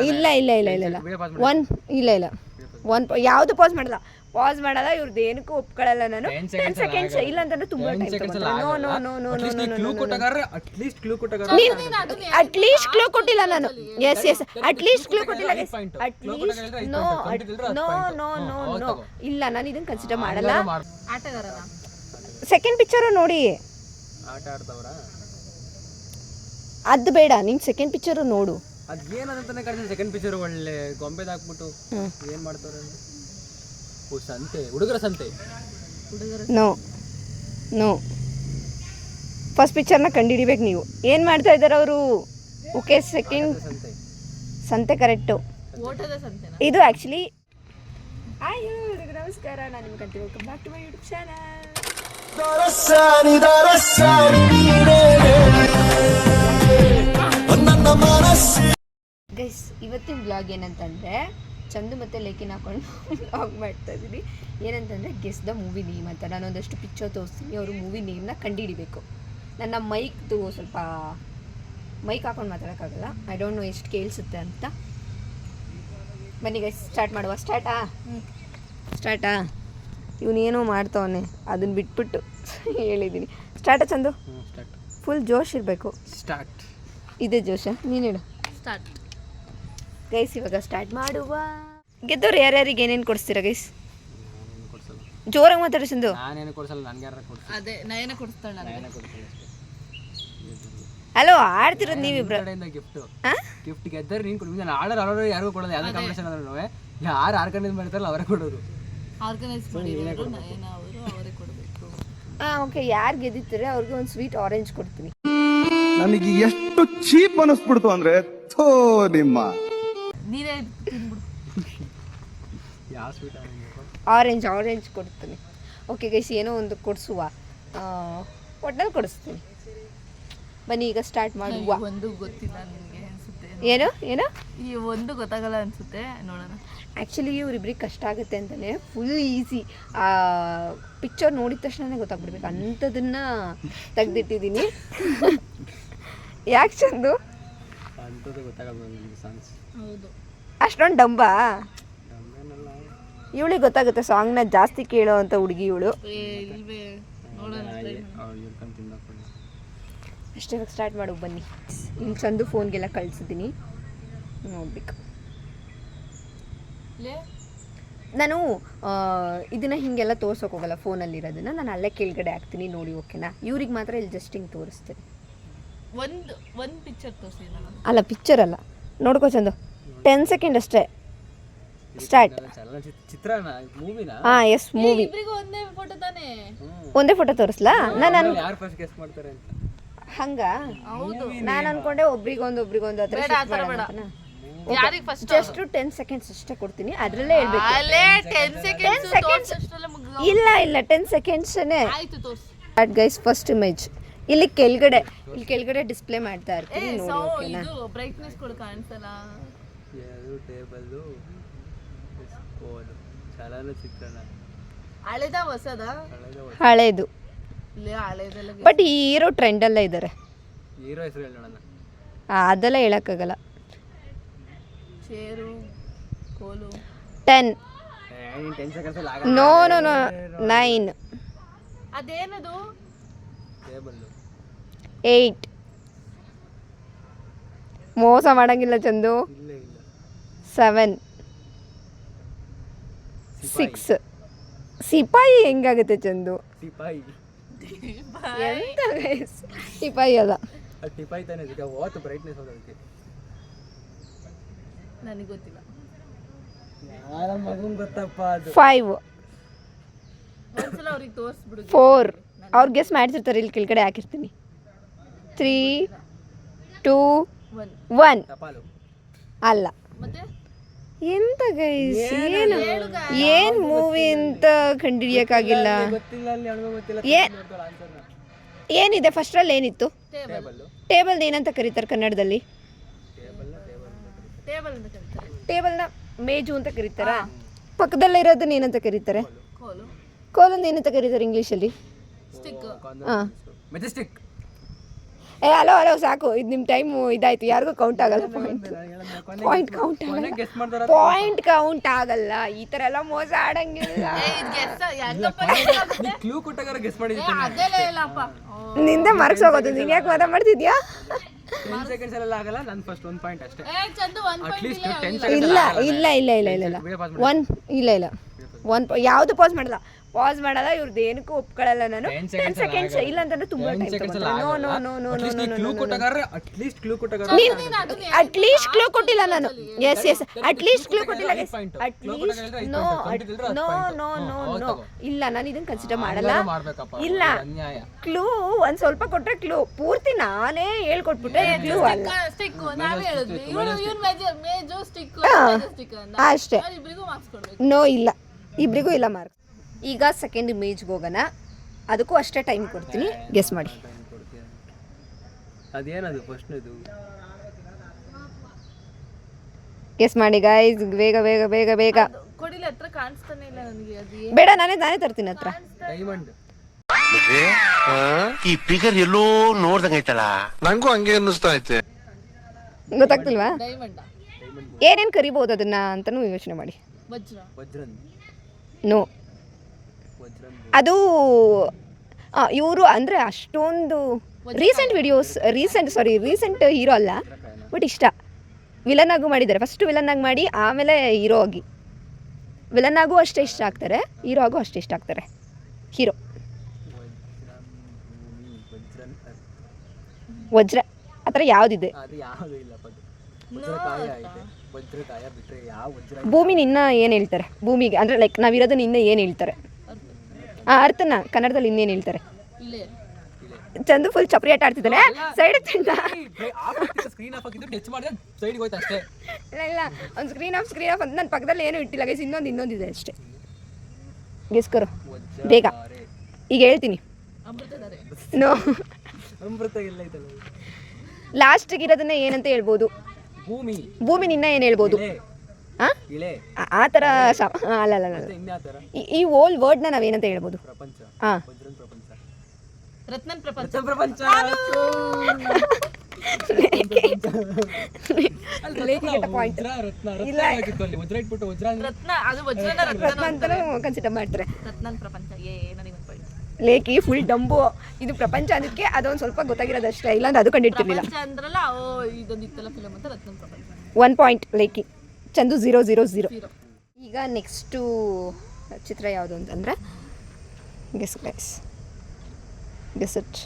ಇಲ್ಲ ಇಲ್ಲ ಇಲ್ಲ ಇಲ್ಲ ಇಲ್ಲ ಇಲ್ಲ ಯಾವುದು ಪಾಸ್ ಮಾಡಲ್ಲ ಇವ್ರದ್ದು ಏನಕ್ಕೂ ಒಪ್ಕೊಳ್ಳಲ್ಲ ನಾನು 10 ಸೆಕೆಂಡ್ಸ್ ಇಲ್ಲ ಅಂತಂದ್ರೆ ತುಂಬಾ ಟೈಮ್ ತಗೊಳ್ತಾರೆ no no no no no at least clue ಕೊಟ್ಟಿಲ್ಲ ನಾನು ಎಸ್ ಅಟ್ಲೀಸ್ಟ್ ಕ್ಲೂ ಕೊಟ್ಟಿಲ್ಲ at least no no no no no ಇಲ್ಲ ನಾನು ಇದನ್ನ ಕನ್ಸಿಡರ್ ಮಾಡಲ್ಲ ಆಟಗಾರರ ಸೆಕೆಂಡ್ ಪಿಕ್ಚರ್ ನೋಡಿ ಆಟ ಆಡ್ತವ್ರ ಅದು ಬೇಡ ನೀನು ಸೆಕೆಂಡ್ ಪಿಕ್ಚರ್ ನೋಡು ಅದು ಏನಂತಾನೆ ಕಾಣ್ತದೆ ಸೆಕೆಂಡ್ ಪಿಕ್ಚರ್ ಒಳ್ಳೆ ಗೊಂಬೆದ ಹಾಕ್ಬಿಟ್ಟು ಏನು ಮಾಡ್ತಾವ್ರೆ ಓ ಸಂತೆ ಹುಡುಗರ ಸಂತೆ ನೋ ನೋ ಫಸ್ಟ್ ಪಿಕ್ಚರ್ನ ಕಂಡುಹಿಡಿಬೇಕು ನೀವು ಏನು ಮಾಡ್ತಾ ಇದ್ದಾರೆ ಅವರು ಓಕೆ ಸೆಕೆಂಡ್ ಸಂತೆ ಕರೆಕ್ಟು ಓಟದ ಸಂತೆನಾ ಇದು ಆ್ಯಕ್ಚುಲಿ ಹಾಯ್ ನಮಸ್ಕಾರ ನಾನು ನಿಮ್ಗೆ ಕಂಡು welcome back to my YouTube channel guys ಇವತ್ತಿನ ಬ್ಲಾಗ್ ಏನಂತಂದರೆ ಚಂದು ಮತ್ತು ಲೇಖಿನ ಹಾಕೊಂಡು ಬ್ಲಾಗ್ ಮಾಡ್ತಾ ಇದ್ದೀನಿ ಏನಂತಂದರೆ ಗೆಸ್ ದ ಮೂವಿ ನೇಮ್ ಅಂತ ನಾನೊಂದಷ್ಟು ಪಿಕ್ಚರ್ ತೋರಿಸ್ತೀನಿ ಅವರು ಮೂವಿ ನೇಮ್ನ ಕಂಡುಹಿಡಿಬೇಕು ನನ್ನ ಮೈಕ್ದು ಸ್ವಲ್ಪ ಮೈಕ್ ಹಾಕೊಂಡು ಮಾತಾಡೋಕ್ಕಾಗಲ್ಲ ಐ ಡೋಂಟ್ ನೋ ಎಷ್ಟು ಕೇಳಿಸುತ್ತೆ ಅಂತ ಬನ್ನಿ ಗೈಸ್ ಸ್ಟಾರ್ಟ್ ಮಾಡುವ ಸ್ಟಾರ್ಟಾ ಇವನೇನೋ ಮಾಡ್ತಾವನೆ ಅದನ್ನ ಬಿಟ್ಬಿಟ್ಟು ಹೇಳಿದ್ದೀನಿ ಸ್ಟಾರ್ಟಾ ಚಂದು ಫುಲ್ ಜೋಶ್ ಇರಬೇಕು ಸ್ಟಾರ್ಟ್ ಇದೆ ಜೋಶ ನೀನು ಹೇಳು ಸ್ಟಾರ್ಟ್ ಗೈಸ್ ಇವಾಗ ಸ್ಟಾರ್ಟ್ ಮಾಡುವ ಗೆದ್ದವ್ರು ಯಾರ್ಯಾರಿಗೆ ಏನೇನು ಕೊಡಿಸ್ತೀರಾ ಗೈಸ್ ಜೋರಾಗಿ ಮಾತಾಡಿ ಚಂದು ನಾನೇನು ಕೊಡ್ಸಲ್ಲ ನನಗೆ ಯಾರು ಕೊಡ್ತೀನಿ ಅದೇ ನಯನ ಕೊಡಿಸ್ತಾಳೆ ನಾನೇನು ಕೊಡ್ತೀನಿ ಹಲೋ ಆಡ್ತಿರೋದು ನೀವಿಬ್ರು ಗಿಫ್ಟ್ ಗೆದ್ದರೆ ನೀನು ಕೊಡ್ತೀನಿ ನಾನು ಆಡೋರು ಯಾರಿಗೂ ಕೊಡೋದು ಯಾವುದೇ ಕಾಂಪಿಟೇಷನ್ ಆದ್ರೂ ಯಾರು ಆರ್ಗನೈಸ್ ಮಾಡ್ತಾರಲ್ಲ ಅವರೇ ಕೊಡೋದು ಆರ್ಗನೈಸ್ ಮಾಡಿರೋರು ನಯನ ಅವರು ಅವರೇ ಕೊಡಬೇಕು ಹಾಂ ಓಕೆ ಯಾರು ಗೆದ್ದಿರ್ತಾರೆ ಅವ್ರಿಗೆ ಒಂದು ಸ್ವೀಟ್ ಆರೆಂಜ್ ಕೊಡ್ತೀನಿ ನನಗೆ ಎಷ್ಟು ಚೀಪ್ ಅನಿಸ್ಬಿಡ್ತು ಅಂದ್ರೆ ಥೋ ನಿಮ್ಮ ನೀನೇ ತಿನ್ಬಿಡು ಯಾವ ಸ್ವೀಟ್ ಆರೆಂಜ್ ಕೊಡ್ತೀನಿ ಓಕೆ ಗೈಸ್ ಏನೋ ಒಂದು ಕೊಡಿಸುವ ಒಟ್ನಲ್ಲಿ ಕೊಡಿಸ್ತೀನಿ ಬನ್ನಿ ಈಗ ಸ್ಟಾರ್ಟ್ ಮಾಡುವ ಒಂದು ಗೊತ್ತಿಲ್ಲ ನಿಮಗೆ ಅನ್ಸುತ್ತೆ ಏನು ಈ ಒಂದು ಗೊತ್ತಾಗಲ್ಲ ಅನ್ಸುತ್ತೆ ನೋಡೋಣ ಆ್ಯಕ್ಚುಲಿ ಇವ್ರಿಬ್ರಿಗೆ ಕಷ್ಟ ಆಗುತ್ತೆ ಅಂತಲೇ ಫುಲ್ ಈಸಿ ಪಿಕ್ಚರ್ ನೋಡಿದ ತಕ್ಷಣನೇ ಗೊತ್ತಾಗ್ಬಿಡ್ಬೇಕು ಅಂಥದನ್ನು ತೆಗ್ದಿಟ್ಟಿದ್ದೀನಿ ಯಾಕೆ ಚಂದು ಅಂಥದ್ದು ಗೊತ್ತಾಗಲ್ಲ ಸಾಂಗ್ಸ್ ಹೌದು ಅಷ್ಟೊಂದು ಡಂಬಾ ಇವಳಿಗೆ ಗೊತ್ತಾಗುತ್ತೆ ಸಾಂಗ್ನ ಜಾಸ್ತಿ ಕೇಳೋ ಅಂತ ಹುಡುಗಿ ಇವಳು ಇಲ್ವೇ ನೋಡೋಣ ಅಷ್ಟೇ ಇವಾಗ ಸ್ಟಾರ್ಟ್ ಮಾಡೋಕೆ ಬನ್ನಿ ಇಲ್ಲಿ ಚಂದು ಫೋನ್ಗೆಲ್ಲ ಕಳಿಸಿದ್ದೀನಿ ನೋಡ್ಬೇಕು ನಾನು ಇದನ್ನು ಹೀಗೆಲ್ಲ ತೋರ್ಸೋಕೆ ಹೋಗಲ್ಲ ಫೋನಲ್ಲಿರೋದನ್ನ ನಾನು ಅಲ್ಲೇ ಕೆಳಗಡೆ ಹಾಕ್ತೀನಿ ನೋಡಿ ಓಕೆನಾ ಇವ್ರಿಗೆ ಮಾತ್ರ ಇಲ್ಲಿ ಜಸ್ಟ್ ಹಿಂಗೆ ತೋರಿಸ್ತೀನಿ ಒಂದು ಪಿಕ್ಚರ್ ತೋರಿಸಿ ಅಲ್ಲ ಪಿಕ್ಚರ್ ಅಲ್ಲ ನೋಡ್ಕೋ ಚಂದು 10 ಸೆಕೆಂಡ್ ಅಷ್ಟೇ ಸ್ಟಾರ್ಟ್ ಚಿತ್ರನ ಮೂವಿನ ಹಾಂ ಎಸ್ ಮೂವಿ ಇಬ್ಬರಿಗೂ ಒಂದೇ ಫೋಟೋ ತಾನೇ ಒಂದೇ ಫೋಟೋ ತೋರಿಸ್ಲಾ ನಾನು ಯಾರು ಫಸ್ಟ್ ಗೆಸ್ ಮಾಡ್ತಾರೆ ಅಂತ ಹಂಗ ಹೌದು ನಾನು ಅನ್ಕೊಂಡೆ ಒಬ್ರಿಗೊಂದು ಯಾರಿಗೆ ಫಸ್ಟ್ ಜಸ್ಟ್ 10 ಸೆಕೆಂಡ್ಸ್ ಅಷ್ಟೇ ಕೊಡ್ತೀನಿ ಅದರಲ್ಲೇ ಹೇಳ್ಬೇಕು ಅಲ್ಲೇ 10 ಸೆಕೆಂಡ್ಸ್ ಇಲ್ಲ 10 ಸೆಕೆಂಡ್ಸ್ನೇ ಆಯ್ತು ತೋರಿಸಿ ಸ್ಟಾರ್ಟ್ ಗೈಸ್ ಫಸ್ಟ್ ಇಮೇಜ್ ಇಲ್ಲಿ ಕೆಳಗಡೆ ಡಿಸ್ಪ್ಲೇ ಮಾಡ್ತಾ ಇರ್ತೀನಿ ನೋಡಿ ಓಕೆನಾ ಇದು ಬ್ರೈಟ್ನೆಸ್ ಕೊಡು ಕಾಣಿಸಲ್ಲ ಯಾರು ಟೇಬಲ್ ಓದು ಚಲನಚಿತ್ರಣ ಹಳೆದ ಹೊಸದ ಹಳೇದು ಇಲ್ಲಿ ಹಳೆದೆಲ್ಲ ಬಟ್ ಈ ಹೀರೋ ಟ್ರೆಂಡಲ್ಲ ಇದ್ದಾರೆ ಹೀರೋ ಹೆಸರು ಹೇಳೋಣ ಅದೆಲ್ಲ ಹೇಳೋಕ್ಕಾಗಲ್ಲ ಚೇರು ಕೋಲು 10 10 ಸೆಕೆಂಡ್ಸ್ ನೋ 9 ಅದೇನದು ಟೇಬಲ್ 8 ಮೋಸ ಮಾಡಂಗಿಲ್ಲ ಚಂದು ಇಲ್ಲ 7 6 ಸಿಪಾಯಿ ಹೆಂಗಾಗುತ್ತೆ ಚಂದು ಟಿಪಾಯಿ ಎಂತ ಸಿಪಾಯಿ ಅಲ್ಲ ಟಿಪಾಯಿ ತಾನೆ ಇದಕ್ಕೆ ಓತು ಬ್ರೈಟ್ನೆಸ್ ಹೋಗೋದಕ್ಕೆ ನನಗೆ ಗೊತ್ತಿಲ್ಲ ಯಾರ ಮಗನ್ ಗೊತ್ತಪ್ಪ ಅದು 5 ಒಂದ್ಸಲ ಅವ್ರಿಗೆ ತೋರಿಸ್ಬಿಡು 4 ಅವ್ರು ಗೆಸ್ ಮಾಡ್ತಿರ್ತಾರೆ ಇಲ್ಲಿ ಕೆಳಗಡೆ ಹಾಕಿರ್ತೀನಿ 3 2 1 ಟಪಾಲು ಅಲ್ಲ ಮತ್ತೆ ಎಂತ ಗೈಸ್ ಏನು ಮೂವಿ ಅಂತ ಕಂಡುಹಿಡಿಯೋಕ್ಕಾಗಿಲ್ಲ ಗೊತ್ತಿಲ್ಲ ಅಲ್ಲಿ ಅಣ್ಣ ಗೊತ್ತಿಲ್ಲ ಆನ್ಸರ್ನ ಏನಿದೆ ಫಸ್ಟ್ರಲ್ಲಿ ಏನಿತ್ತು ಟೇಬಲ್ ಟೇಬಲ್ನ ಏನಂತ ಕರೀತಾರೆ ಕನ್ನಡದಲ್ಲಿ ಟೇಬಲ್ ಅಂತ ಕರೀತಾರೆ ಟೇಬಲ್ನ ಮೇಜು ಅಂತ ಕರೀತಾರಾ ಪಕ್ಕದಲ್ಲಿರೋದನ್ನ ಏನಂತ ಕರೀತಾರೆ ಕೋಲು ಕೋಲನ್ನು ಏನಂತ ಕರೀತಾರೆ ಇಂಗ್ಲೀಷಲ್ಲಿ ಸ್ಟಿಕ್ ಹಾಂ ಮೆಜೆಸ್ಟಿಕ್ ಹಲೋ ಸಾಕು, ಇದು ನಿಮ್ಮ ಟೈಮು ಇದಾಯ್ತು, ಯಾರಿಗೂ ಕೌಂಟ್ ಆಗಲ್ಲ. ಪಾಯಿಂಟ್ ಕೌಂಟ್ ಆಗಲ್ಲ, ಗೆಸ್ ಮಾಡ್ತಾರ ಪಾಯಿಂಟ್ ಕೌಂಟ್ ಆಗಲ್ಲ. ಈ ಥರ ಎಲ್ಲ ಮೋಸ ಆಡಂಗಿಲ್ಲ. ಕ್ಲೂ ಕೊಟ್ಟಾಗ ಗೆಸ್ ಮಾಡಿದ್ದೀನಿ. ಅದೆಲ್ಲ ಇಲ್ಲಪ್ಪ. ನಿಂದ ಮಾರ್ಕ್ಸ್ ಹೋಗೋದು, ನೀನು ಯಾಕೆ ವಾದ ಮಾಡ್ತಿದ್ಯಾ? 10 seconds ಎಲ್ಲ ಆಗಲ್ಲ. ನಾನು ಫಸ್ಟ್ 1 ಪಾಯಿಂಟ್ ಅಷ್ಟೇ. ಚಂದು 1 ಅಟ್ ಲೀಸ್ಟ್ 10 ಇಲ್ಲ seconds ಇಲ್ಲ ಇಲ್ಲ ಇಲ್ಲ ಇಲ್ಲ ಇಲ್ಲ ಯಾವುದು ಪಾಸ್ ಮಾಡಲ್ಲ, ಪಾಸ್ ಮಾಡಲ್ಲ. ಇವ್ರದ್ದು ಏನಕ್ಕೂ ಒಪ್ಕೊಳ್ಳಲ್ಲ ನಾನು. 10 ಸೆಕೆಂಡ್ಸ್ ಇಲ್ಲ ಅಂತಂದ್ರೆ ತುಂಬಾ ಟೈಮ್ ತಗೊಳ್ತಾರೆ. No no no no no no clue ಕೊಟ್ಟಾಗ ಅಟ್ ಲೀಸ್ಟ್ ಕ್ಲೂ ಕೊಟ್ಟಾಗ ಅಟ್ಲೀಸ್ಟ್ ಕ್ಲೂ ಕೊಟ್ಟಿಲ್ಲ ನಾನು. ಎಸ್ ಎಸ್ ಅಟ್ಲೀಸ್ಟ್ ಕ್ಲೂ ಕೊಟ್ಟಿಲ್ಲ. At least no no no no no ಇಲ್ಲ, ನಾನು ಇದನ್ನ ಕನ್ಸಿಡರ್ ಮಾಡಲ್ಲ. ಇಲ್ಲ, ಕ್ಲೂ ಒಂದ್ ಸ್ವಲ್ಪ ಕೊಟ್ಟರೆ ಕ್ಲೂ ಪೂರ್ತಿ ನಾನೇ ಹೇಳ್ಕೊಟ್ಬಿಟ್ಟೆ. ಕ್ಲೂ ಅಲ್ಲ ಸ್ಟಿಕ್ ನಾವೇ ಹೇಳಿದ್ವಿ. ಇವನು ಮೇಜು ಸ್ಟಿಕ್ ಸ್ಟಿಕ್ ಅಂತ ಅಷ್ಟೇ. ಇಬ್ಬರಿಗೂ ಮಾರ್ಕ್ಸ್ ಕೊಡ್ಬೇಕು. ನೋ ಇಲ್ಲ, ಇಬ್ರಿಗೂ ಇಲ್ಲ ಮಾರ್ಕ್ಸ್. ಈಗ ಸೆಕೆಂಡ್ ಇಮೇಜ್ಗೆ ಹೋಗೋಣ. ಅದಕ್ಕೂ ಅಷ್ಟೇ ಟೈಮ್ ಕೊಡ್ತೀನಿ, ಗೆಸ್ ಮಾಡಿ. ಅದೇನದು ಫಸ್ಟ್ ಇದು ಗೆಸ್ ಮಾಡಿ ಗೈಸ್, ಬೇಗ ಬೇಗ ಬೇಗ ಬೇಗ. ಕೊಡಿಲಿ, ಹತ್ರ ಕಾಣಿಸ್ತಾನೆ ಇಲ್ಲ ನನಗೆ. ಅದು ಬೇಡ, ನಾನೇ ತರ್ತೀನಿ ಹತ್ರ. ಡೈಮಂಡ್. ಈ ಫಿಗರ್ ಎಲ್ಲೋ ನೋಡ್ದಂಗೈತಲ್ಲ. ನಂಗೂ ಹಂಗೆ ಅನ್ನಿಸ್ತಾ ಐತೆ. ಗೊತ್ತಾಗ್ತಿಲ್ವಾ? ಡೈಮಂಡ್ ಏನೇನು ಕರಿಬೋದು ಅದನ್ನ ಅಂತಾನು ಯೋಚನೆ ಮಾಡಿ. ವಜ್ರನ್. ನೋ, ಅದು ಇವರು ಅಂದರೆ ಅಷ್ಟೊಂದು ರೀಸೆಂಟ್ ಹೀರೋ ಅಲ್ಲ, ಬಟ್ ಇಷ್ಟ. ವಿಲನ್ ಆಗು ಮಾಡಿದ್ದಾರೆ. ಫಸ್ಟ್ ವಿಲನ್ ಆಗಿ ಮಾಡಿ ಆಮೇಲೆ ಹೀರೋ ಆಗಿ. ವಿಲನ್ ಆಗು ಅಷ್ಟೇ ಇಷ್ಟ ಆಗ್ತಾರೆ, ಹೀರೋ ಆಗು ಅಷ್ಟೇ ಇಷ್ಟ ಆಗ್ತಾರೆ. ಹೀರೋ ವಜ್ರ ಆ ಥರ ಯಾವುದಿದೆ? ಅದು ಯಾವುದು ಇಲ್ಲ. ವಜ್ರಕಾಯ ಐತೆ. ವಜ್ರಕಾಯ ಬಿಟ್ರೆ ಯಾವ ವಜ್ರ? ಭೂಮಿ ನಿನ್ನ ಏನು ಹೇಳ್ತಾರೆ? ಭೂಮಿಗೆ ಅಂದರೆ ಲೈಕ್ ನಾವಿರೋದನ್ನ ಇನ್ನೂ ಏನು ಹೇಳ್ತಾರೆ? ಅರ್ಥನ ಕನ್ನಡದಲ್ಲಿ ಇನ್ನೇನು ಹೇಳ್ತಾರೆ? ಇಲ್ಲೇ ಚಂದು ಫುಲ್ ಚಪ್ರಿ ಆಟ ಆಡ್ತಿದ್ದಾನೆ. ಸೈಡ್ ಸ್ಕ್ರೀನ್ ಆಫ್ ಆಗಿದ್ದು ಟಚ್ ಮಾಡಿದ್ರೆ ಸೈಡ್ಗೆ ಹೋಯ್ತು ಅಷ್ಟೇ. ಇಲ್ಲ ಇಲ್ಲ, ಒಂದು ಸ್ಕ್ರೀನ್ ಆಫ್ ಅಂತ ನನ್ನ ಪಕ್ಕದಲ್ಲಿ ಏನೂ ಇಟ್ಟಿಲ್ಲ ಗೈಸ್. ಇನ್ನೊಂದಿದೆ ಅಷ್ಟೇ. ಗೆಸ್ಕರು ಬೇಗ, ಈಗ ಹೇಳ್ತೀನಿ. ಅಮೃತಧಾರೆ. ನೋ, ಅಮೃತ ಎಲ್ಲ ಐತಲ್ಲ. ಲಾಸ್ಟಿಗೆ ಇರೋದನ್ನ ಏನಂತ ಹೇಳ್ಬೋದು? ಭೂಮಿ ನಿನ್ನ ಏನು ಹೇಳ್ಬೋದು? ಇಳೆ ಆ ಥರ ಅಲ್ಲ ಅಲ್ಲ ಅಲ್ಲ. ಇನ್ಯಾತರ ಈ ಹೋಲ್ ವರ್ಡ್ನ ನಾವೇನಂತ ಹೇಳ್ಬೋದು? ಪ್ರಪಂಚ. ಹಾಂ, ವಜ್ರನ್ ಪ್ರಪಂಚ. ರತ್ನನ್ ಪ್ರಪಂಚ. ಪ್ರಪಂಚ. ಪಾಯಿಂಟ್ ವಜ್ರ ಆಗಿತ್ತು ಅಲ್ಲಿ. ವಜ್ರ ಇಟ್ಬಿಟ್ಟು ವಜ್ರ ರತ್ನ, ಅದು ವಜ್ರನ ರತ್ನ ಅಂತಲೂ ಕನ್ಸಿಡರ್ ಮಾಡ್ತಾರೆ. ರತ್ನನ್ ಪ್ರಪಂಚ. ನನಗೆ ಒಂದು ಪಾಯಿಂಟ್. ಲೇಖಿ ಫುಲ್ ಡಂಬು. ಇದು ಪ್ರಪಂಚ ಅದಕ್ಕೆ ಅದೊಂದು ಸ್ವಲ್ಪ ಗೊತ್ತಾಗಿರೋದಷ್ಟೇ, ಇಲ್ಲಾಂದ್ರೆ ಅದು ಕಂಡಿಡ್ತಿರ್ಲಿಲ್ಲ. ಪ್ರಪಂಚ ಅಂದ್ರಲ್ಲ, ಇದೊಂದು ಇತ್ತಲ್ಲ ಫಿಲಮ್ ಅಂತ ರತ್ನನ್ ಪ್ರಪಂಚ. 1 ಪಾಯಿಂಟ್ ಲೇಖಿ. ಚಂದು 0-0-0. ಈಗ ನೆಕ್ಸ್ಟು ಚಿತ್ರ ಯಾವುದು ಅಂತಂದರೆ ಗೆಸ್ ಇಟ್.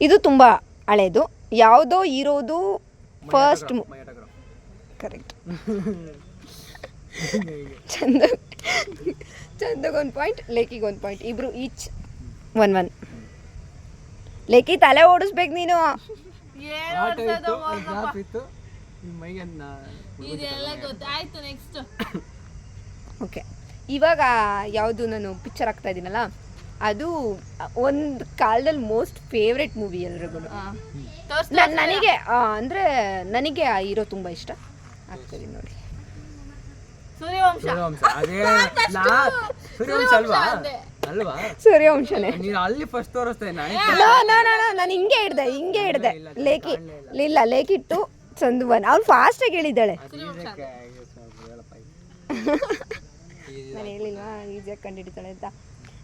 ಇದು ತುಂಬ ಹಳೇದು. ಯಾವುದೋ ಇರೋದು ಫಸ್ಟ್. ಕರೆಕ್ಟ್. ಚಂದಗೆ 1 ಪಾಯಿಂಟ್, ಲೇಖಿಗೆ 1 ಪಾಯಿಂಟ್. ಇಬ್ರು ಈಚ್ 1-1. ಲೇಖಿ ತಲೆ ಓಡಿಸ್ಬೇಕು ನೀನು. ಇದೆಲ್ಲ ಗೊತ್ತಾಯ್ತು. ನೆಕ್ಸ್ಟ್ ಓಕೆ, ಇವಾಗ ಯಾವುದು ನಾನು ಪಿಕ್ಚರ್ ಆಗ್ತಾ ಇದ್ದೀನಲ್ಲ, ಅದು ಒಂದು ಕಾಲದಲ್ಲಿ ಮೋಸ್ಟ್ ಫೇವ್ರೆಟ್ ಮೂವಿ ಎಲ್ರಿಗೂ. ನನಗೆ ಅಂದರೆ ನನಗೆ ಆ ಹೀರೋ ತುಂಬ ಇಷ್ಟ ಆಗ್ತದೆ ನೋಡಿ. ಸೂರ್ಯವಂಶ. ಸೂರ್ಯವಂಶ ಅಲ್ವಾ? ಅಲ್ವಾ? ಸೂರ್ಯವಂಶನೇ. ನೀನು ಅಲ್ಲಿ ಫಸ್ಟ್ ತೋರಿಸ್ತೇನೆ. ನಾನು ಹಿಂಗೆ ಹಿಡ್ದೆ ಲೇಖಿ. ಇಲ್ಲ, ಲೇಖಿಟ್ಟು ಚಂದು 1. ಅವ್ನು ಫಾಸ್ಟಾಗಿ ಹೇಳಿದ್ದಾಳೆ. ನಾನು ಹೇಳಿಲ್ವಾ ಈಸಿಯಾಗಿ ಕಂಡುಹಿಡಿತಾಳೆ ಅಂತ.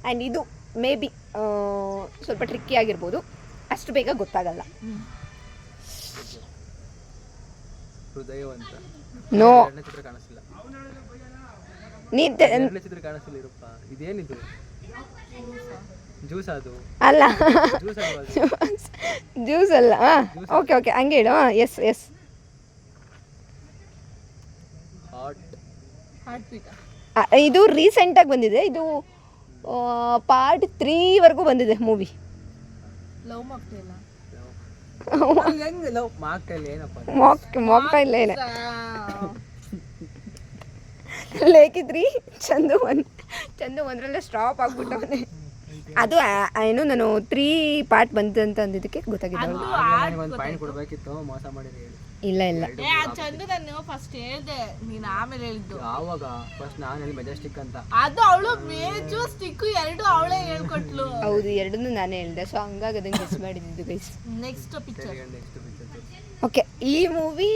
ಆ್ಯಂಡ್ ಇದು ಮೇ ಬಿ ಸ್ವಲ್ಪ ಟ್ರಿಕ್ಕಿ ಆಗಿರ್ಬೋದು, ಅಷ್ಟು ಬೇಗ ಗೊತ್ತಾಗಲ್ಲ. ಹೃದಯವಂತ. ನೋ, ಚಿತ್ರ ಕಾಣಿಸ್ತಿಲ್ಲ. ನೀನ್ ಚಿತ್ರ ಕಾಣಿಸ್ತಿಲ್ಲ. ಇರಪ್ಪ, ಇದೇನಿದು? ಜ್ಯೂಸ್ ಅದು ಅಲ್ಲ, ಜ್ಯೂಸ್ ಜ್ಯೂಸ್ ಅಲ್ಲ. ಓಕೆ ಹಂಗೆ ಹೇಳು. Yes heartbeat. ಇದು ರೀಸೆಂಟಾಗಿ ಬಂದಿದೆ. ಇದು ಪಾರ್ಟ್ 3ವರೆಗೂ ಬಂದಿದೆ movie. Love mocktail. Love mocktail ಏನಪ್ಪ? ಮಾಕ್ಟೇಲ್ ಏನೇ. ಲೇಖಿ 3, ಚಂದು 1. ಚಂದು 1ರಲ್ಲೇ ಸ್ಟಾಪ್ ಆಗ್ಬಿಟ್ಟವನೆ. ಅದು ಏನು ನಾನು 3 ಪಾರ್ಟ್ ಬಂತು ಅಂತ ಅಂದಿದ್ದಕ್ಕೆ ಗೊತ್ತಾಗಿದ್ದು. ಒಂದು ಪಾಯಿಂಟ್ ಕೊಡಬೇಕಿತ್ತು, ಮೋಸ ಮಾಡಿದ್ರೆ ಹೇಳಿ. ಇಲ್ಲ ಇಲ್ಲ ಏ ಆ ಚಂದು ನಾನು ಫಸ್ಟ್ ಹೇಳ್ದೆ ನೀನ್ ಆಮೇಲೆ ಹೇಳಿದ್ದು. ಆವಾಗ ಫಸ್ಟ್ ನಾನು ಹೇಳಿ ಮೆಜೆಸ್ಟಿಕ್ ಅಂತ. ಅದು ಅವಳು ಮೇಜು ಸ್ಟಿಕ್ ಎರಡು ಅವಳೇ ಹೇಳ್ಕೊಟ್ಲು. ಹೌದು, ಎರಡನ್ನೂ ನಾನೇ ಹೇಳಿದೆ. ಸೊ ಹಂಗಾಗಿ ಅದನ್ನು ಗೆಸ್ ಮಾಡಿದ್ದು guys. Next picture. Next picture okay, ಈ ಮೂವಿ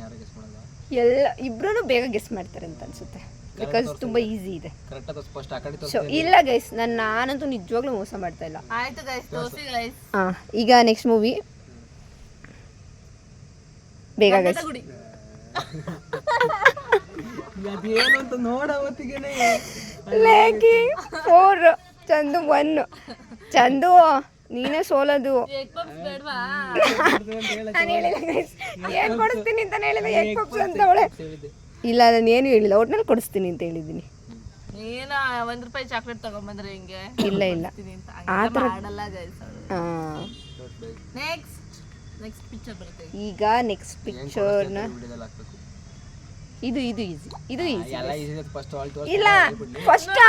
ಯಾರು ಗೆಸ್ ಮಾಡಲ್ಲ? ಎಲ್ಲ ಇಬ್ರು ಬೇಗ ಗೆಸ್ ಮಾಡ್ತಾರೆ ಅಂತ ಅನ್ಸುತ್ತೆ, ಬಿಕಾಸ್ ತುಂಬ ಈಸಿ ಇದೆ. ಕರೆಕ್ಟ್ ಅದು ಫಸ್ಟ್ ಆ ಕಡೆ ಸೊ ತೋರಿಸ್ತೀನಿ. ಇಲ್ಲ ಗೈಸ್, ನಾನಂತೂ ನಿಜವಾಗ್ಲೂ ಮೋಸ ಮಾಡ್ತಾ ಇಲ್ಲ. ಆಯ್ತು ಗೈಸ್, ತೋರಿಸಿ ಗೈಸ್. ಹಾಂ, ಈಗ ನೆಕ್ಸ್ಟ್ ಮೂವಿ ಬೇಗ ಗೈಸ್. ಗುಡಿ. ಅದೇನು ಅಂತ ನೋಡ ಹೊತ್ತಿಗೆನೆ ಲೇಕಿ 4, ಚಂದು 1. ಚಂದು ನೀನೇ ಸೋಲೋದು. ಎಗ್ ಪಪ್ಸ್ ಬೇಡವಾ? ನಾನು ಹೇಳಿಲ್ಲ ಗೈಸ್, ಏನು ಕೊಡಿಸ್ತೀನಿ ಅಂತಾನೆ ಹೇಳಿದೆ, ಎಗ್ ಪಪ್ಸ್ ಅಂತ ಅವಳೆ. ಇಲ್ಲ, ನಾನು ಏನು ಹೇಳಿಲ್ಲ, ಒಟ್ನಲ್ಲಿ ಕೊಡಿಸ್ತೀನಿ ಅಂತ ಹೇಳಿದ್ದೀನಿ. ಏನ ₹1 ಚಾಕ್ಲೇಟ್ ತಗೊಂಬಂದ್ರೆ ಹಿಂಗೆ ಇಲ್ಲ ಇಲ್ಲ ಅಂತ ಆ ಥರ ಮಾಡಲ್ಲ ಗೈಸ್. ಹಾಂ. ನೆಕ್ಸ್ಟ್ ಪಿಕ್ಚರ್ ಬರುತ್ತೆ. ಈಗ ನೆಕ್ಸ್ಟ್ ಪಿಕ್ಚರ್ನ ಇದು ಈಸಿ, ಇದು ಈಸಿ. ಎಲ್ಲ ಈಸಿ ಫಸ್ಟ್ ಆಲ್ ತೋರಿಸಿ. ಇಲ್ಲ ಫಸ್ಟ್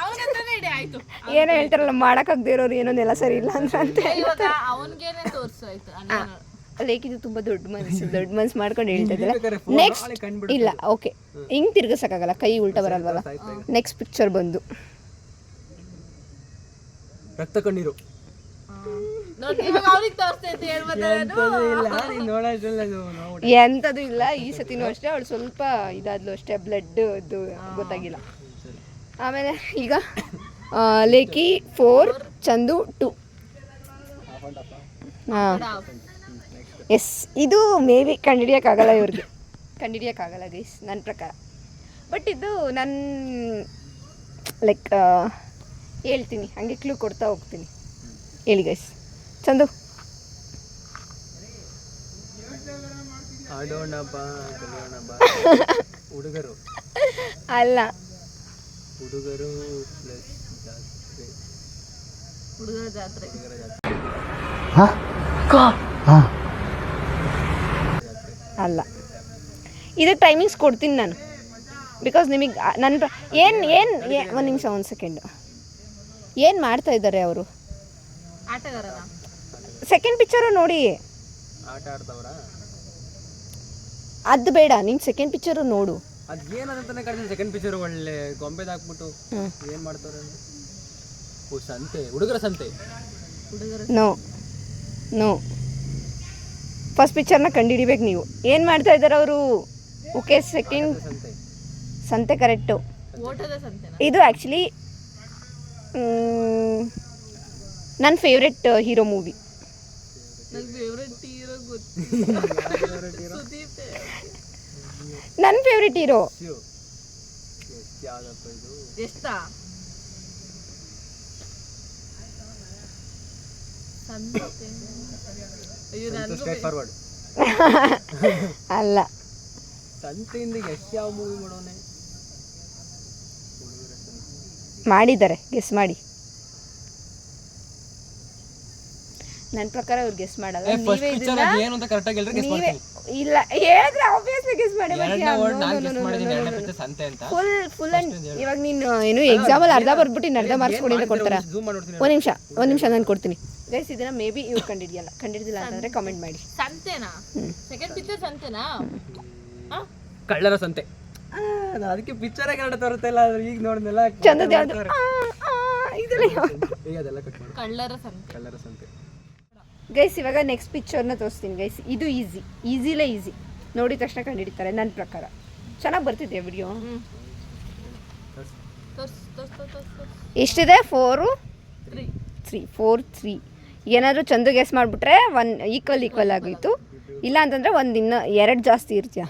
ಅವನಂತಾನೆ ಇಡಿ ಆಯ್ತು. ಏನೋ ಹೇಳ್ತಾರಲ್ಲ, ಮಾಡಕ್ಕಾಗದೇ ಇರೋರು ಏನೋ ನೆಲ ಸರಿ ಇಲ್ಲ ಅಂತ ಇವಾಗ ಅವನ್ಗೇನೆ ತೋರ್ಸು ಆಯ್ತು. ಲೇಕಿದು ತುಂಬಾ ದೊಡ್ಡ ಮನ್ಸು ಮಾಡ್ಕೊಂಡು ಹೇಳ್ತಾ ಇದ್ದಾರೆ. ನೆಕ್ಸ್ಟ್ ಇಲ್ಲ, ಓಕೆ, ಹಿಂಗ್ ತಿರ್ಗಿಸಕ್ಕಾಗಲ್ಲ, ಕೈ ಉಲ್ಟಾ ಬರಲ್ವಲ್ಲ. ನೆಕ್ಸ್ಟ್ ಪಿಕ್ಚರ್ ಬಂದು ರಕ್ತ ಕಣ್ಣೀರು. ನೋಡಿ ಇವಾಗ ಅವ್ರಿಗೆ ತೋರಿಸ್ತಾ ಇತ್ತು ಹೇಳ್ಬೋದು. ಎಂಥದ್ದು ಇಲ್ಲ, ಈ ಸತಿನೂ ಅಷ್ಟೇ. ಅವಳು ಸ್ವಲ್ಪ ಇದಾದ್ಲು ಅಷ್ಟೇ, ಬ್ಲಡ್ ಗೊತ್ತಾಗಿಲ್ಲ. ಆಮೇಲೆ ಈಗ ಲೇಕಿ 4, ಚಂದು 2. ಹಾಂ, ಎಸ್. ಇದು ಮೇ ಬಿ ಕಂಡುಹಿಡಿಯೋಕ್ಕಾಗಲ್ಲ, ಇವ್ರಿಗೆ ಕಂಡುಹಿಡಿಯೋಕ್ಕಾಗಲ್ಲ ಗೈಸ್ ನನ್ನ ಪ್ರಕಾರ. ಬಟ್ ಇದು ನನ್ನ ಲೈಕ್ ಹೇಳ್ತೀನಿ, ಹಂಗೆ ಕ್ಲೂ ಕೊಡ್ತಾ ಹೋಗ್ತೀನಿ. ಹೇಳಿ ಗೈಸ್. ಚಂದು ಆಡೋಣ ಬಾ ಕಲಿಯೋಣ ಬಾ. ಹುಡುಗರು ಅಲ್ಲ, ಹುಡುಗರು ಪ್ಲಸ್ ಜಾತ್ರೆ. ಹುಡುಗರ ಜಾತ್ರೆ. ಹುಡುಗರ ಜಾತ್ರೆ ಅಲ್ಲ. ಇದು ಟೈಮಿಂಗ್ಸ್ ಕೊಡ್ತೀನಿ ನಾನು, ಬಿಕಾಸ್ ನಿಮಗೆ ನನ್ನ ಒಂದು ನಿಮಿಷ, ಒಂದು ಸೆಕೆಂಡು. ಏನು ಮಾಡ್ತಾ ಇದ್ದಾರೆ ಅವರು? ಆಟಗಾರನ. ಸೆಕೆಂಡ್ ಪಿಕ್ಚರು ನೋಡಿ. ಆಟ ಆಡ್ತವ್ರ? ಅದು ಬೇಡ, ನೀನು ಸೆಕೆಂಡ್ ಪಿಕ್ಚರು ನೋಡು. ಅದು ಏನಂತಾನೆ ಕಡಿಮೆ. ಸೆಕೆಂಡ್ ಪಿಕ್ಚರ್ ಒಳ್ಳೆ ಗೊಂಬೆದು ಹಾಕ್ಬಿಟ್ಟು ಏನು ಮಾಡ್ತಾವ್ರೆ? ಓ ಸಂತೆ, ಹುಡುಗರ ಸಂತೆ. ನೋ ನೋ, ಫಸ್ಟ್ ಪಿಕ್ಚರ್ನ ಕಂಡುಹಿಡಿಬೇಕು ನೀವು. ಏನು ಮಾಡ್ತಾ ಇದ್ದಾರೆ ಅವರು? ಓಕೆ, ಸೆಕೆಂಡ್ ಸಂತೆ. ಸಂತೆ ಕರೆಕ್ಟು. ಓಟದ ಸಂತೆನಾ? ಇದು ಆ್ಯಕ್ಚುಲಿ ನನ್ನ ಫೇವ್ರೆಟ್ ಹೀರೋ ಮೂವಿ. ನಂಗೆ ಫೇವ್ರೆಟ್ ಹೀರೋ ಗೊತ್ತು, ಸುದೀಪ್. ನನ್ನ ಫೇವ್ರೆಟ್ ಹೀರೋ. ಯಾವ್ದಪ್ಪ ಇದು? ಎಷ್ಟಾ? ಸಂತೆ. ಅಯ್ಯೋ ಸ್ಟ್ರೈಟ್ ಫಾರ್ವರ್ಡ್. ಅಲ್ಲ, ಸಂತೆಯಿಂದ ಎಷ್ಟು ಯಾವ ಮೂವಿ ಮಾಡೋನೆ? ಮಾಡಿದ್ದಾರೆ, ಗೆಸ್ ಮಾಡಿ. ನನ್ನ ಪ್ರಕಾರ ಅವ್ರು ಗೆಸ್ ಮಾಡಲ್ಲ. ನೀವೇ ಇದನ್ನ ಏನು ಅಂತ ಕರೆಕ್ಟಾಗಿ ಹೇಳಿದ್ರೆ ಗೆಸ್ ನೀವೇ ಮಾಡ್ತೀನಿ. ಇಲ್ಲ ಹೇಳಿದ್ರೆ ಆಬ್ವಿಯಸ್ಲಿ ಗೆಸ್ ಮಾಡಿ. ಎರಡನೇ ವರ್ಡ್ ನಾನು ಗೆಸ್ ಮಾಡಿದ್ದೀನಿ, ಎರಡನೇ ಪಿಕ್ಚರ್ ಸಂತೆ ಅಂತ. ಫುಲ್ ಅಂಡ್ ಇವಾಗ ನೀನು ಏನು ಎಕ್ಸಾಮಲ್ಲಿ ಅರ್ಧ ಬರ್ಬಿಟ್ಟು ಇನ್ನು ಅರ್ಧ ಮಾರ್ಕ್ಸ್ ಕೊಡಿ ಅಂತ ಕೊಡ್ತಾರ? ಝೂಮ್ ಮಾಡಿ ನೋಡ್ತೀನಿ. ಒಂದು ನಿಮಿಷ ನಾನು ಕೊಡ್ತೀನಿ ಗೈಸ್. ಇದನ್ನ ಮೇ ಬಿ ಇವ್ರು ಕಂಡಿಡಿದಿಲ್ಲ ಅಂತಂದ್ರೆ ಕಮೆಂಟ್ ಮಾಡಿ. ಸಂತೆನಾ? ಸೆಕೆಂಡ್ ಪಿಕ್ಚರ್ ಸಂತೆನಾ? ಕಳ್ಳರ ಸಂತೆ. ಅದಕ್ಕೆ ಪಿಕ್ಚರೇ ಕನ್ನಡ ತೋರುತ್ತಾ ಇಲ್ಲ, ಈಗ ನೋಡಿದ್ನೆಲ್ಲ ಚಂದದ ಯಾವ್ದು? ಇದೆಲ್ಲ ಈಗ ಅದೆಲ್ಲ ಕಟ್ ಮಾಡಿ. ಕಳ್ಳರ ಸಂತೆ. ಕಳ್ಳರ ಸಂತೆ ಗೈಸ್. ಇವಾಗ ನೆಕ್ಸ್ಟ್ ಪಿಕ್ಚರ್ನ ತೋರಿಸ್ತೀನಿ ಗೈಸ್. ಇದು ಈಸಿಲೇ ಈಸಿ, ನೋಡಿದ ತಕ್ಷಣ ಕಂಡುಹಿಡಿತಾರೆ ನನ್ನ ಪ್ರಕಾರ. ಚೆನ್ನಾಗಿ ಬರ್ತಿದೆ ವಿಡಿಯೋ. ಎಷ್ಟಿದೆ? 4, 3. ಏನಾದರೂ ಚಂದು ಗೆಸ್ ಮಾಡಿಬಿಟ್ರೆ 1 ಈಕ್ವಲ್ ಆಗೋಯ್ತು. ಇಲ್ಲ ಅಂತಂದರೆ ಇನ್ನೂ 2 ಜಾಸ್ತಿ ಇರ್ತೀಯ.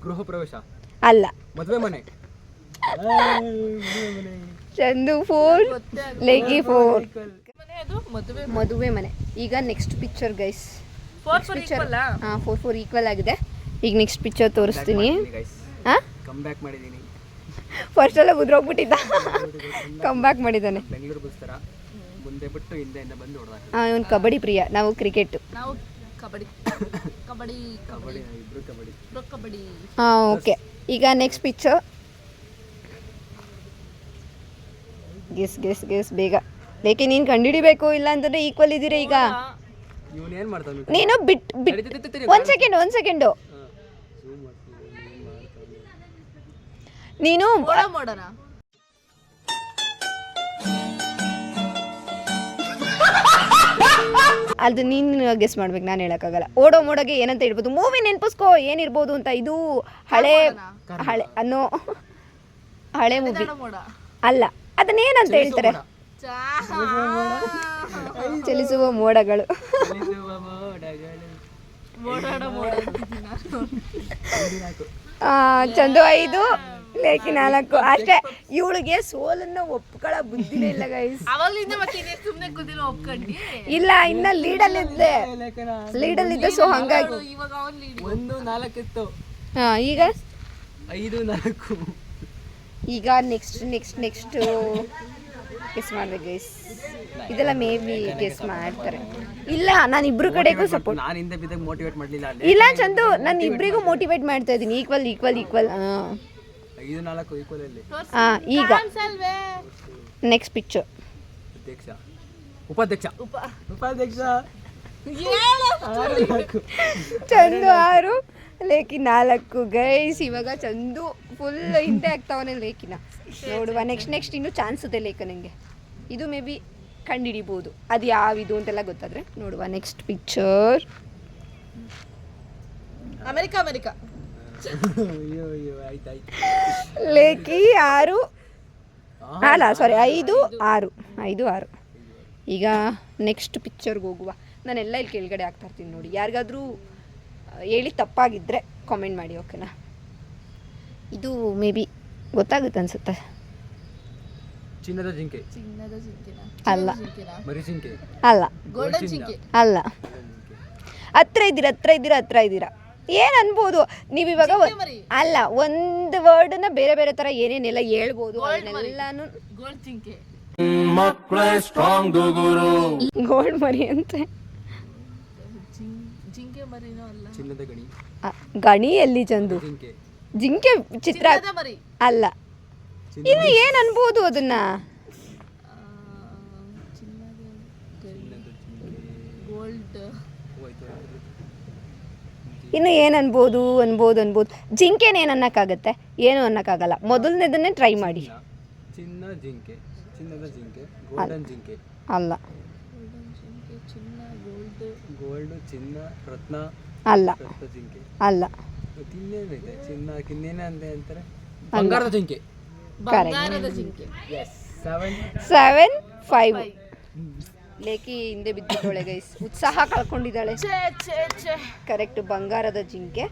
ಗೃಹ ಪ್ರವೇಶ ಅಲ್ಲ, ಮದುವೆ ಮನೆ. ಚಂದು 4, ಲೇಗಿ 4. ಮನೆ ಅದು ಮದುವೆ ಮನೆ. ಈಗ ನೆಕ್ಸ್ಟ್ ಪಿಕ್ಚರ್ ಗೈಸ್. 4 ಈಕ್ವಲ್. ಹಾಂ, 4 ಈಕ್ವಲ್ ಆಗಿದೆ. ಈಗ ನೆಕ್ಸ್ಟ್ ಪಿಕ್ಚರ್ ತೋರಿಸ್ತೀನಿ. ಹಾಂ, ಕಮ್ ಬ್ಯಾಕ್ ಮಾಡಿದ್ದೀನಿ. ಫಸ್ಟೆಲ್ಲ ಉದ್ರೋಗ್ಬಿಟ್ಟಿದ್ದ, ಕಮ್ ಬ್ಯಾಕ್ ಮಾಡಿದ್ದಾನೆ. ಬೆಂಗಳೂರು ಬಸ್ತರ ಮುಂದೆ ಬಿಟ್ಟು ಹಿಂದೆಯಿಂದ ಬಂದು ಹೊಡೆದ. ಇವನು ಕಬಡ್ಡಿ ಪ್ರಿಯ, ನಾವು ಕ್ರಿಕೆಟ್. ನಾವು ಕಬಡ್ಡಿ. ಇಬ್ರು ಕಬಡ್ಡಿ. ಹಾಂ, ಓಕೆ. ಈಗ ನೆಕ್ಸ್ಟ್ ಪಿಕ್ಚರ್ ಗೆಸ್ ಬೇಗ. ಲೇಕಿ ನೀನು ಕಂಡುಹಿಡಿಬೇಕು, ಇಲ್ಲ ಅಂತಂದ್ರೆ ಈಕ್ವಲ್ ಇದ್ದೀರಾ ಈಗ. ಇವನು ಏನು ಮಾಡ್ತಾನೆ? ನೀನು ಒಂದು ಸೆಕೆಂಡು ನೀನು ಮಾಡೋಣ. ಅದು ನೀನು ಗೆಸ್ ಮಾಡ್ಬೇಕು, ನಾನು ಹೇಳೋಕ್ಕಾಗಲ್ಲ. ಓಡೋ ಮೋಡಗೆ ಏನಂತ ಹೇಳ್ಬೋದು, ಮೂವಿ ನೆನಪಿಸ್ಕೋ ಏನಿರ್ಬೋದು ಅಂತ. ಇದು ಹಳೆ ಅನ್ನೋ ಹಳೆ ಮೂವಿ ಮೋಡ ಅಲ್ಲ, ಅದನ್ನೇನಂತ ಹೇಳ್ತಾರೆ? ಚಲಿಸುವ ಮೋಡಗಳು. ಚಂದು 5, ಲೇಖಿ 4 ಅಷ್ಟೇ. ಇವಳಿಗೆ ಸೋಲನ್ನ ಒಪ್ಕೊಳ್ಳೋ ಬುದ್ಧಿನೇ ಇಲ್ಲ ಗೈಸ್. ಅವಾಗ್ಲಿಂದ ಮತ್ತೆ ಸುಮ್ಮನೆ ಕೂತಿರೋ ಒಪ್ಕೊಂಡಿ. ಇಲ್ಲ, ಇನ್ನ ಲೀಡಲ್ಲಿದ್ದೆ ಸೊ ಹಂಗಾಗಿ. ಇವಾಗ ಅವನ್ ಲೀಡ್. 1-4 ಇತ್ತು. ಈಗ 5-4. ಈಗ ನೆಕ್ಸ್ಟ್ ಗೆಸ್ ಮಾಡ್ಬೇಕು ಗೈಸ್. ಇದೆಲ್ಲ ಮೇ ಬಿ ಗೆಸ್ ಮಾಡ್ತಾರೆ. ಇಲ್ಲ, ನಾನು ಇಬ್ರು ಕಡೆಗೂ ಸಪೋರ್ಟ್. ನಾನು ಹಿಂದೆ ಬಿದ್ದಾಗ ಮೋಟಿವೇಟ್ ಮಾಡಲಿಲ್ಲ. ಇಲ್ಲ ಚಂದು, ನಾನು ಇಬ್ಬರಿಗೂ ಮೋಟಿವೇಟ್ ಮಾಡ್ತಾ ಇದ್ದೀನಿ. ಈಕ್ವಲ್ 5-4 ಈಕ್ವಲ್ ಅಲ್ಲಿ. ಈಗ ನೆಕ್ಸ್ಟ್ ಪಿಕ್ಚರ್. ಉಪಾಧ್ಯಕ್ಷ. ಚಂದು 6, ಲೇಖಿ 4 ಗೈಸ್. ಇವಾಗ ಚಂದು ಫುಲ್ ಹಿಂದೆ ಆಗ್ತಾವನೆ ಲೇಖಿನ. ನೋಡುವ ನೆಕ್ಸ್ಟ್ ಇನ್ನೂ ಚಾನ್ಸ್ ಇದೆ ಲೇಖನಿಗೆ. ಇದು ಮೇ ಬಿ ಕಂಡುಹಿಡಿಬೋದು, ಅದು ಯಾವಿದು ಅಂತೆಲ್ಲ ಗೊತ್ತಾದ್ರೆ. ನೋಡುವ ನೆಕ್ಸ್ಟ್ ಪಿಕ್ಚರ್. ಅಮೆರಿಕ. ಲೇಖಿ 6 ಅಲ್ಲ ಸಾರಿ 5, 6. ಈಗ ನೆಕ್ಸ್ಟ್ ಪಿಕ್ಚರ್ಗೆ ಹೋಗುವ. ನಾನೆಲ್ಲ ಇಲ್ಲಿ ಕೆಳಗಡೆ ಆಗ್ತಾ ಇರ್ತೀನಿ ನೋಡಿ. ಯಾರಿಗಾದ್ರೂ ಹೇಳಿ ತಪ್ಪಾಗಿದ್ದರೆ ಕಾಮೆಂಟ್ ಮಾಡಿ, ಓಕೆನಾ? ಇದು ಮೇ ಬಿ ಗೊತ್ತಾಗುತ್ತೆ ಅನ್ಸುತ್ತೆ. ಚಿನ್ನದ ಜಿಂಕೆ. ಅಲ್ಲ ಮರಿ ಜಿಂಕೆ. ಅಲ್ಲ ಗೋಲ್ಡನ್ ಜಿಂಕೆ. ಅಲ್ಲ. ಹತ್ರ ಇದ್ದೀರಾ. ಏನು ಅನ್ಬೋದು ನೀವು ಇವಾಗ? ಅಲ್ಲ, ಒಂದು ವರ್ಡನ್ನ ಬೇರೆ ಬೇರೆ ಥರ ಏನೇನೆಲ್ಲ ಹೇಳ್ಬೋದು ಅದನ್ನೆಲ್ಲಾನು. ಗೋಲ್ಡ್ ಜಿಂಕೆ. ಗೋಲ್ಡ್ ಮರಿ ಅಂತೆ. ಜಿಂಕೆ ಮರಿನೋ ಅಲ್ಲ. ಚಿನ್ನದ ಗಣಿ. ಗಣಿ ಎಲ್ಲಿ ಚಂದು? ಜಿಂಕೆ ಚಿತ್ರ ಮರಿ ಅಲ್ಲ. ಇನ್ನು ಏನು ಅನ್ಬೋದು ಅದನ್ನ? ಗೋಲ್ಡ್. ಇನ್ನು ಏನು ಅನ್ಬೋದು? ಜಿಂಕೆನ ಏನು ಅನ್ನಕ್ಕಾಗತ್ತೆ? ಏನು ಅನ್ನಕ್ಕಾಗಲ್ಲ. ಮೊದಲನೇದನ್ನೇ ಟ್ರೈ ಮಾಡಿ. ಚಿನ್ನದ ಜಿಂಕೆ, ಗೋಲ್ಡನ್ ಜಿಂಕೆ. ಅಲ್ಲ. ಗೋಲ್ಡ್, ಚಿನ್ನ, ರತ್ನ. ಅಲ್ಲ. ರತ್ನ ಜಿಂಕೆ. ಅಲ್ಲ. ಇನ್ನೇನಿದೆ? ಚಿನ್ನ ಅಂತಾರೆ. ಬಂಗಾರದ ಜಿಂಕೆ. ಬಂಗಾರದ ಜಿಂಕೆ. 7, 5. ಲೇಖಿ ಹಿಂದೆ ಬಿದ್ದಿದ್ದಾಳೆ ಗೈಸ್. ಉತ್ಸಾಹ ಕಳ್ಕೊಂಡಿದ್ದಾಳೆ. ಕರೆಕ್ಟ್, ಬಂಗಾರದ ಜಿಂಕೆ.